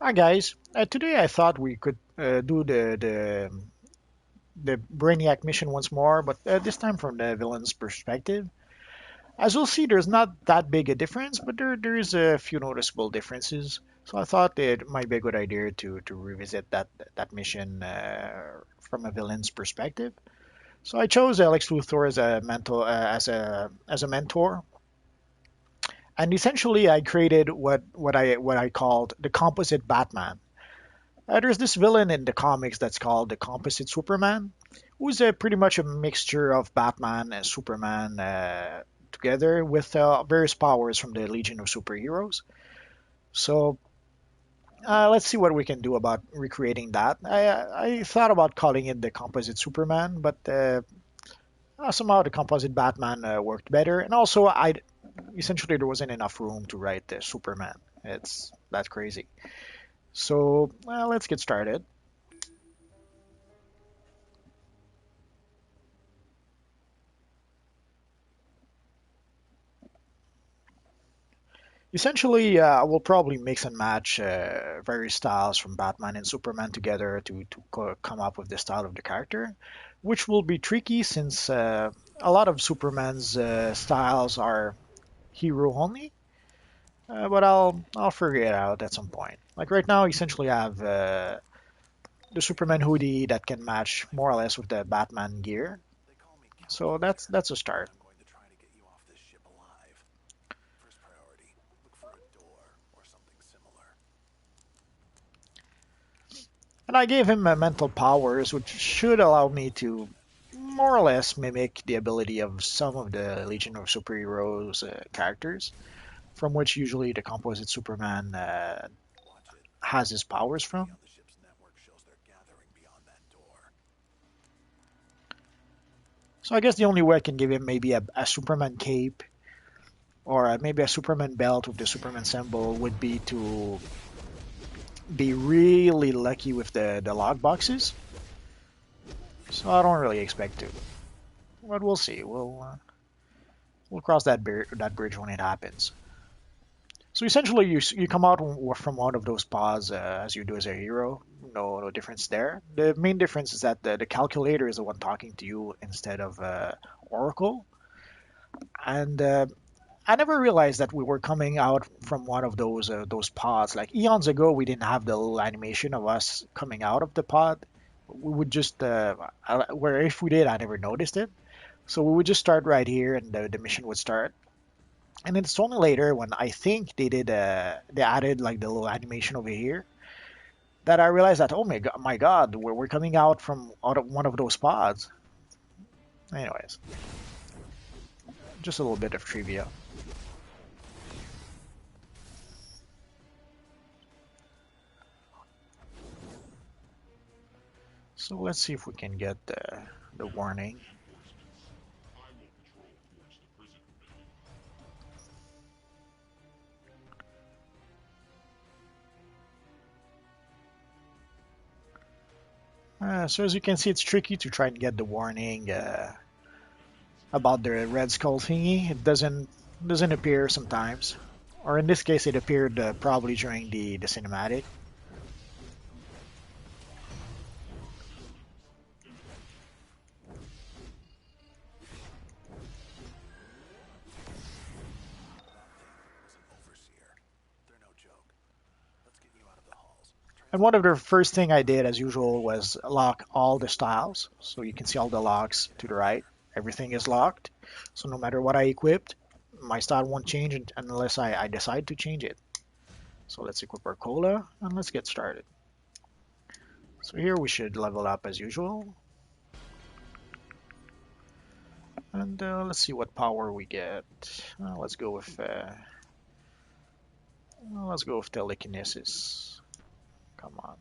Hi guys. Today I thought we could do the Brainiac mission once more, but this time from the villain's perspective. As you'll see, there's not that big a difference, but there is a few noticeable differences. So I thought it might be a good idea to revisit that mission from a villain's perspective. So I chose Lex Luthor as a mentor, and essentially I created what I called the Composite Batman. There's this villain in the comics that's called the Composite Superman, who's pretty much a mixture of Batman and Superman together with various powers from the Legion of Superheroes. So let's see what we can do about recreating that. I thought about calling it the Composite Superman, but somehow the Composite Batman worked better, and also I essentially there wasn't enough room to write the Superman. It's that's crazy. So let's get started. Essentially, we'll probably mix and match various styles from Batman and Superman together to come up with the style of the character, which will be tricky since a lot of Superman's styles are hero only. But I'll figure it out at some point. Like right now, essentially, I have the Superman hoodie that can match more or less with the Batman gear. So that's a start. And I gave him mental powers, which should allow me to more or less mimic the ability of some of the Legion of Superheroes characters, from which usually the Composite Superman has his powers from. So I guess the only way I can give him maybe a Superman cape or maybe a Superman belt with the Superman symbol would be to be really lucky with the log boxes. So I don't really expect to, but we'll see. We'll cross that bridge when it happens. So essentially, you come out from one of those pods as you do as a hero. No difference there. The main difference is that the calculator is the one talking to you instead of Oracle. And I never realized that we were coming out from one of those pods. Like eons ago, we didn't have the little animation of us coming out of the pod. We would just where if we did, I never noticed it. So we would just start right here, and the mission would start. And it's only later when I think they added like the little animation over here that I realized that oh my god, we're coming out from out of one of those pods. Anyways, just a little bit of trivia. So let's see if we can get the warning. So as you can see, it's tricky to try and get the warning about the Red Skull thingy. It doesn't appear sometimes, or in this case, it appeared probably during the cinematic. And one of the first thing I did, as usual, was lock all the styles. So you can see all the locks to the right. Everything is locked. So no matter what I equipped, my style won't change unless I decide to change it. So let's equip our cola and let's get started. So here we should level up as usual. And let's see what power we get. Let's go with telekinesis. Come on.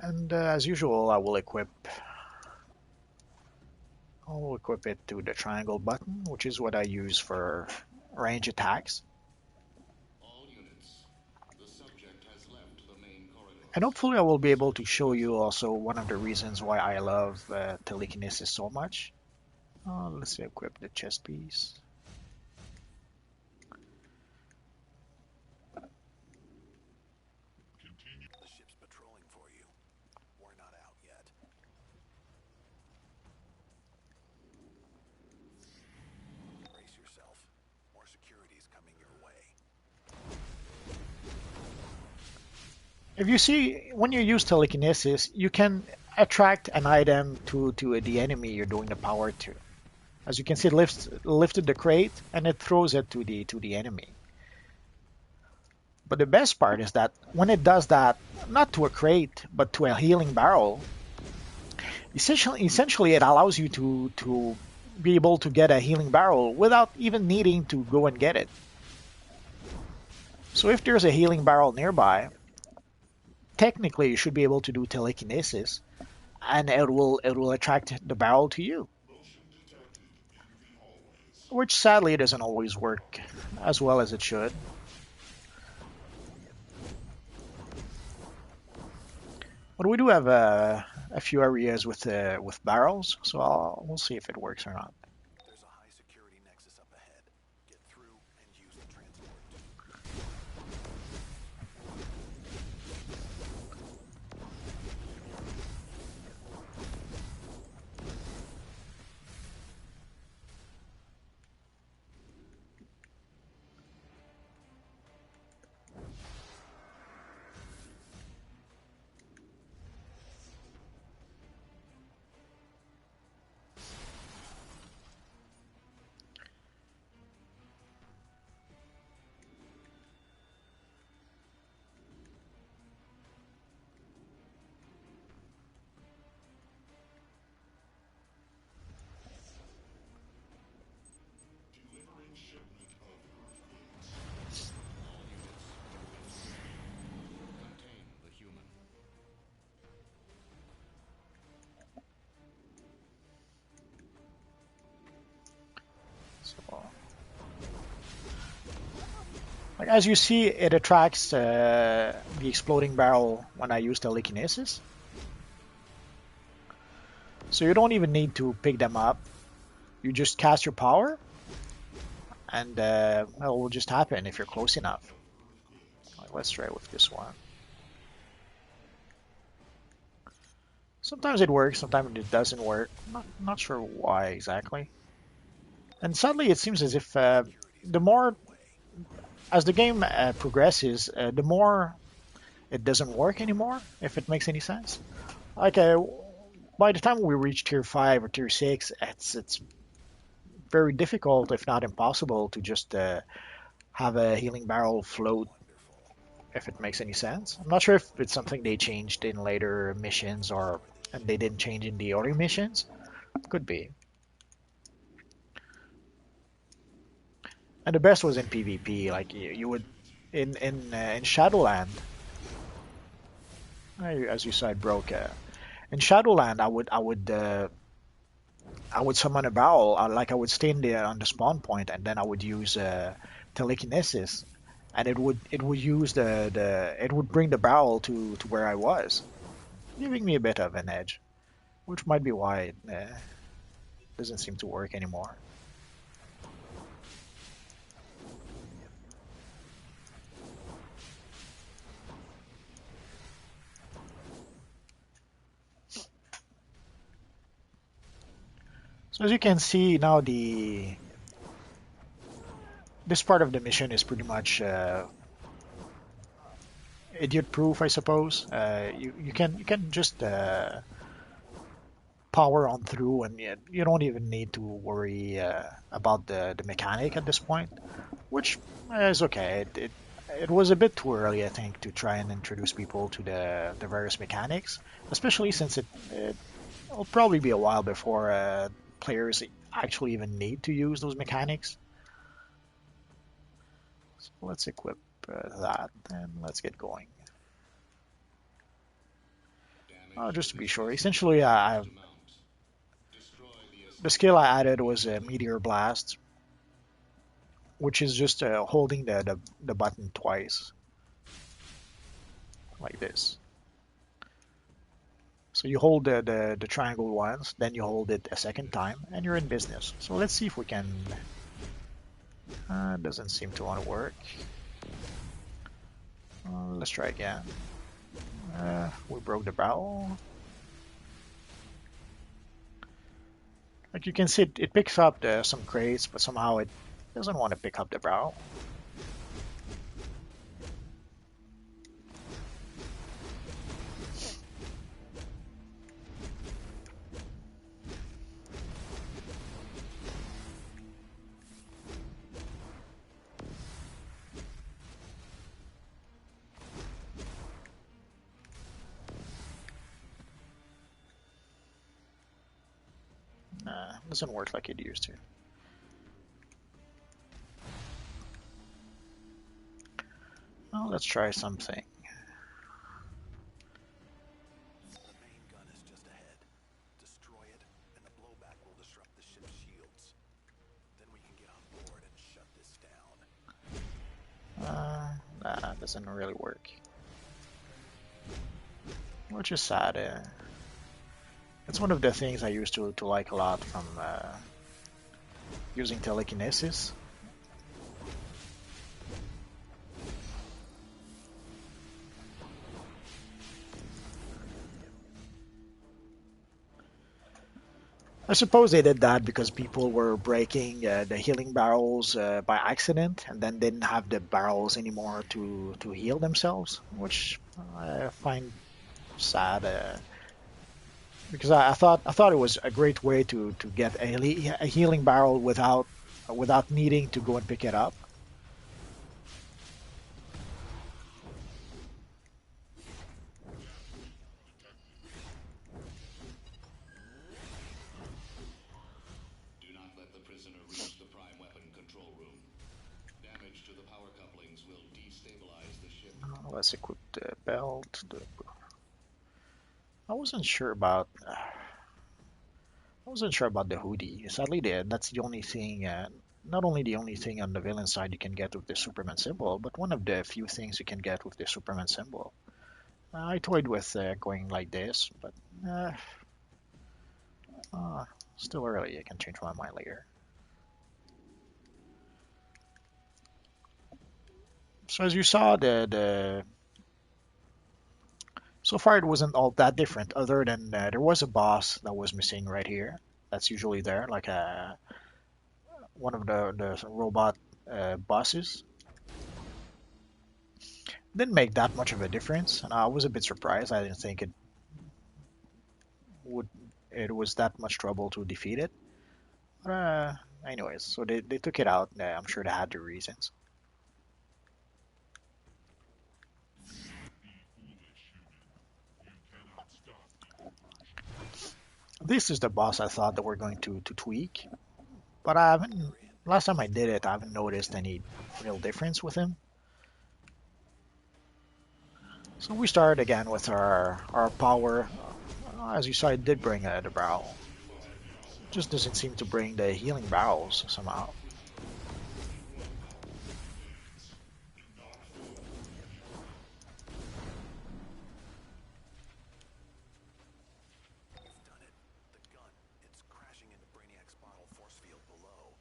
And as usual, I'll equip it to the triangle button, which is what I use for range attacks. And hopefully I will be able to show you also one of the reasons why I love telekinesis so much. Let's equip the chest piece. The ship's patrolling for you. We're not out yet. Brace yourself. More security's coming your way. If you see, when you use telekinesis, you can attract an item to the enemy you're doing the power to. As you can see, it lifted the crate and it throws it to the enemy. But the best part is that when it does that, not to a crate, but to a healing barrel, essentially it allows you to be able to get a healing barrel without even needing to go and get it. So if there's a healing barrel nearby, technically you should be able to do telekinesis, and it will attract the barrel to you. Which sadly doesn't always work as well as it should. But we do have a few areas with barrels, so we'll see if it works or not. There's a high security nexus up ahead. Get through and use the transport. So, like as you see, it attracts the exploding barrel when I use telekinesis. So you don't even need to pick them up. You just cast your power, and well, it will just happen if you're close enough. Like, let's try with this one. Sometimes it works, sometimes it doesn't work. Not sure why exactly. And sadly, it seems as if the more as the game progresses, the more it doesn't work anymore. If it makes any sense. Like by the time we reach tier 5 or tier 6, it's very difficult, if not impossible, to just have a healing barrel float. If it makes any sense. I'm not sure if it's something they changed in later missions or and they didn't change in the other missions. Could be. And the best was in PvP. Like you would in Shadowland. As you saw, it broke. In Shadowland, I would summon a barrel. Like I would stand there on the spawn point, and then I would use telekinesis, and it would use it would bring the barrel to where I was, giving me a bit of an edge, which might be why it doesn't seem to work anymore. So as you can see now, this part of the mission is pretty much idiot proof, I suppose. You can just power on through, and you don't even need to worry about the mechanic at this point, which is okay. It was a bit too early, I think, to try and introduce people to the various mechanics, especially since it'll probably be a while before players actually even need to use those mechanics. So let's equip that and let's get going. Just to be sure, essentially, the skill I added was a Meteor Blast, which is just holding the button twice, like this. So you hold the triangle once, then you hold it a second time, and you're in business. So let's see if we can. Doesn't seem to want to work. Let's try again. We broke the barrel. Like you can see, it picks up some crates, but somehow it doesn't want to pick up the barrel. Doesn't work like it used to. Well, let's try something. The main gun is just ahead. Destroy it, and the blowback will disrupt the ship's shields. Then we can get on board and shut this down. Nah, doesn't really work. Which is sad. It's one of the things I used to like a lot from using telekinesis. I suppose they did that because people were breaking the healing barrels by accident and then didn't have the barrels anymore to heal themselves, which I find sad. Because I thought it was a great way to get a healing barrel without needing to go and pick it up. Do not let the prisoner reach the prime weapon control room. Damage to the power couplings will destabilize the ship. Let's equip the belt. I wasn't sure about. I wasn't sure about the hoodie. Sadly, that's the only thing. Not only the only thing on the villain side you can get with the Superman symbol, but one of the few things you can get with the Superman symbol. I toyed with going like this, but uh, uh, still early. I can change my mind later. So as you saw, the so far it wasn't all that different, other than there was a boss that was missing right here. That's usually there, like one of the robot bosses. Didn't make that much of a difference, and I was a bit surprised. I didn't think would it was that much trouble to defeat it. But anyways, so they took it out. I'm sure they had their reasons. This is the boss I thought that we're going to tweak, but I haven't. Last time I did it, I haven't noticed any real difference with him. So we started again with our power. As you saw, it did bring the barrel. Just doesn't seem to bring the healing barrels somehow. We've done it. The gun. It's crashing into Brainiac's bottle force field below.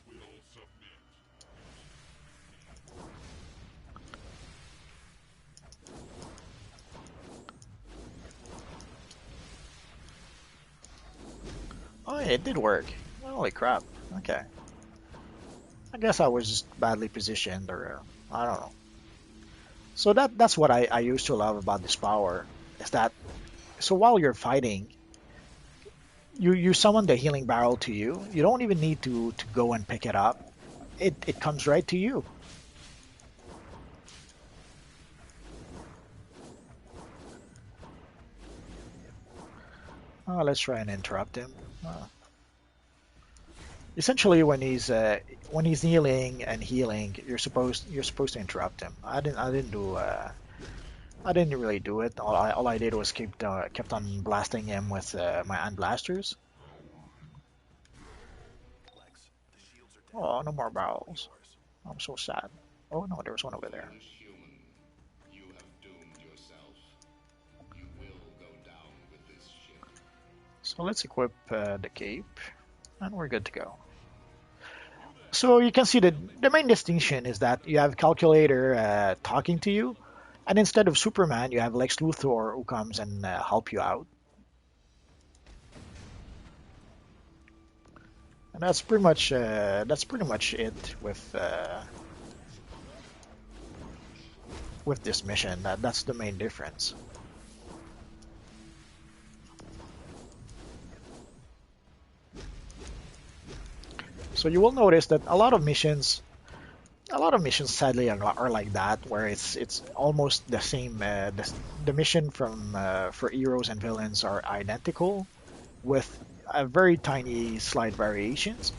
Will submit. Oh, yeah, it did work. Holy crap. Okay. I guess I was just badly positioned, or I don't know. So that's what I used to love about this power, is that so while you're fighting, you summon the healing barrel to you. You don't even need to go and pick it up. It comes right to you. Oh, let's try and interrupt him. Essentially, when he's kneeling and healing, you're supposed to interrupt him. I didn't really do it. All I did was kept on blasting him with my hand blasters. Lex, the shields are down. Oh, no more It's all barrels. yours. I'm so sad. Oh no, there was one over there. Foolish human. So let's equip the cape, and we're good to go. So you can see the main distinction is that you have Calculator talking to you, and instead of Superman, you have Lex Luthor who comes and help you out. And that's pretty much it with this mission. That's the main difference. So you will notice that a lot of missions sadly are like that, where it's almost the same. The mission from for heroes and villains are identical, with very tiny slight variations.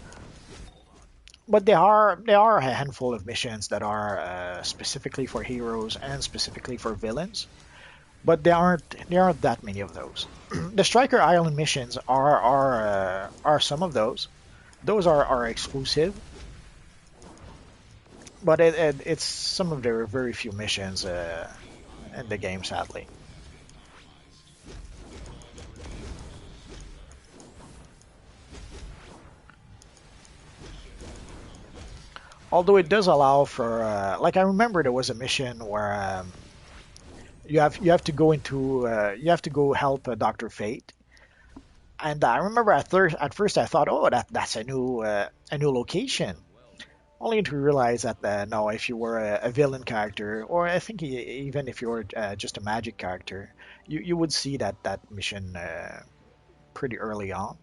But there are a handful of missions that are specifically for heroes and specifically for villains. But there aren't that many of those. The Striker Island missions are some of those. Those are exclusive, but it's some of the very few missions in the game, sadly. Although it does allow for, like I remember there was a mission where you have to go into you have to go help Doctor Fate, and I remember at first I thought, oh, that's a new location. Only to realize that no, if you were a villain character, or I think even if you were just a magic character, you would see that mission pretty early on.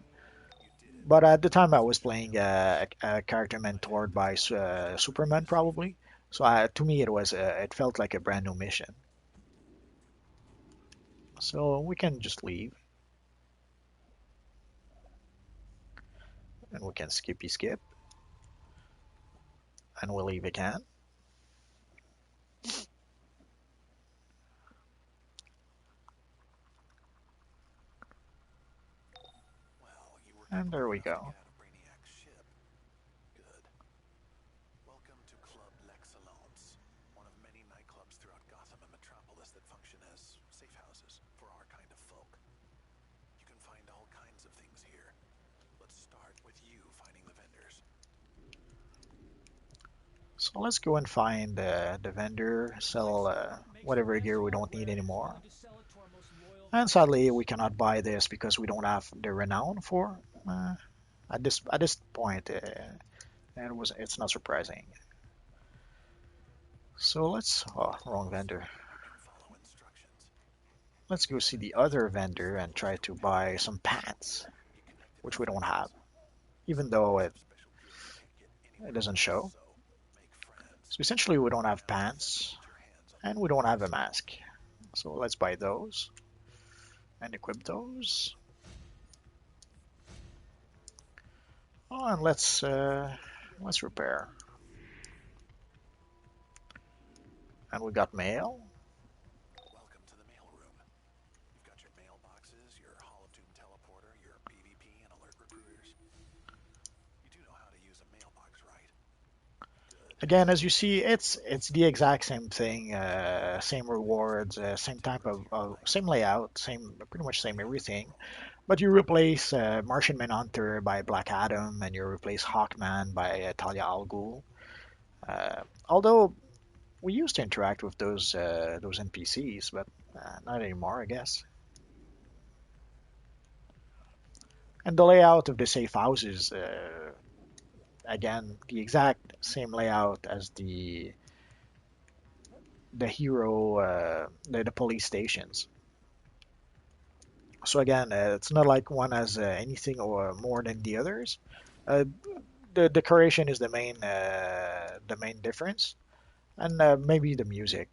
But at the time, I was playing a character mentored by Superman, probably. So to me, it felt like a brand new mission. So we can just leave, and we can skippy skip, and we'll leave again. Well, you were And clever there we enough to go. get out of Brainiac's ship. Good. Welcome to Club L'Excellence, one of many nightclubs throughout Gotham and Metropolis that function as safe houses for our kind of folk. You can find all kinds of things here. Let's start with you finding the vendors. So let's go and find the vendor, sell whatever gear we don't need anymore. And sadly, we cannot buy this because we don't have the renown for. At this point, it's not surprising. So let's wrong vendor. Follow instructions. Let's go see the other vendor and try to buy some pants, which we don't have, even though it doesn't show. So essentially, we don't have pants and we don't have a mask. So let's buy those and equip those. Oh, and let's repair. And we got mail. Welcome to the mail room. You've got your mailboxes, your holotube teleporter, your PvP and alert recruiters. You do know how to use a mailbox, right? Again, as you see, it's the exact same thing, same rewards, same type of same layout, same pretty much same everything. But you replace Martian Manhunter by Black Adam, and you replace Hawkman by Talia al Ghul. Although we used to interact with those NPCs, but not anymore, I guess. And the layout of the safe houses, again, the exact same layout as the hero, the police stations. So again, it's not like one has anything or more than the others. Uh, the decoration is the main difference, and maybe the music.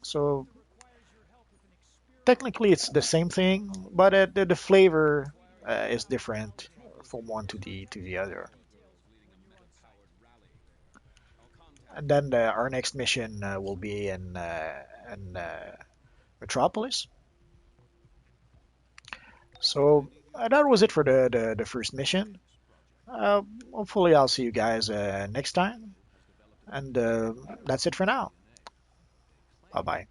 So technically, it's the same thing, but the flavor is different from one to the other. And then our next mission will be in Metropolis. So that was it for the first mission. Hopefully, I'll see you guys next time. And that's it for now. Bye bye.